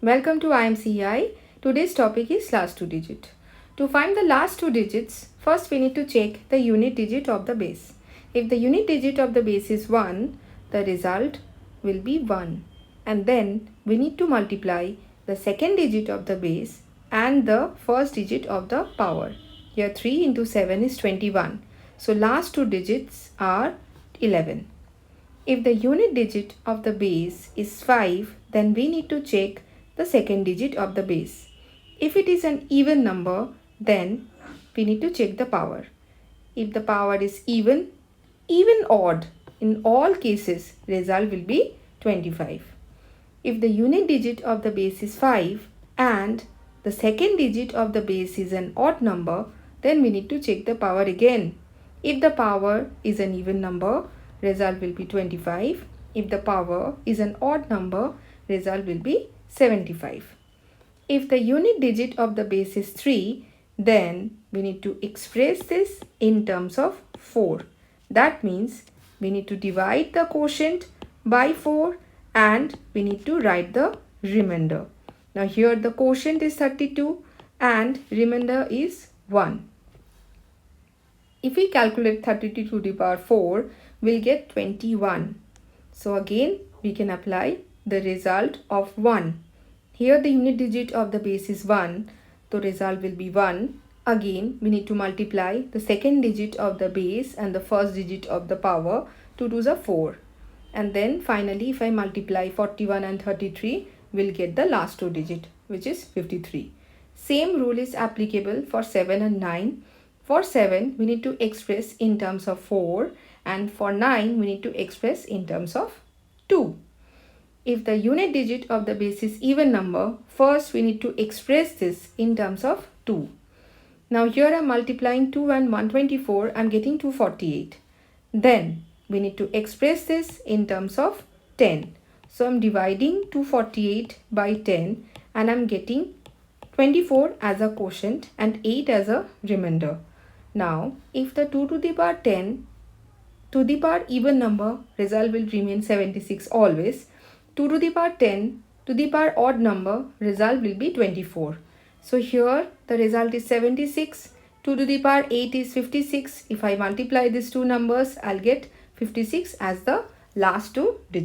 Welcome to IMCEI. Today's topic is last two digit. To find the last two digits, first we need to check the unit digit of the base. If the unit digit of the base is 1, the result will be 1. And then we need to multiply the second digit of the base and the first digit of the power. Here 3 into 7 is 21. So last two digits are 11. If the unit digit of the base is 5, then we need to check the second digit of the base. If it is an even number, then we need to check the power. If the power is even odd, in all cases, result will be 25. If the unit digit of the base is 5 and the second digit of the base is an odd number, then we need to check the power again. If the power is an even number, result will be 25. If the power is an odd number, result will be 75. If the unit digit of the base is 3, then we need to express this in terms of 4. That means we need to divide the quotient by 4 and we need to write the remainder. Now here the quotient is 32 and remainder is 1. If we calculate 32 to the power 4, we'll get 21. So again, we can apply the result of 1. Here the unit digit of the base is 1. The result will be 1. Again, we need to multiply the second digit of the base and the first digit of the power. 2 2s are 4. And then finally, if I multiply 41 and 33, we'll get the last two digit, which is 53. Same rule is applicable for 7 and 9. For 7, we need to express in terms of 4 and for 9, we need to express in terms of 2. If the unit digit of the base is even number, first we need to express this in terms of 2. Now here I am multiplying 2 and 124, I am getting 248. Then we need to express this in terms of 10. So I am dividing 248 by 10 and I am getting 24 as a quotient and 8 as a remainder. Now, if the 2 to the power 10 to the power even number, result will remain 76 always. 2 to the power 10 to the power odd number, result will be 24. So here the result is 76. 2 to the power 8 is 56. If I multiply these two numbers, I'll get 56 as the last two digits.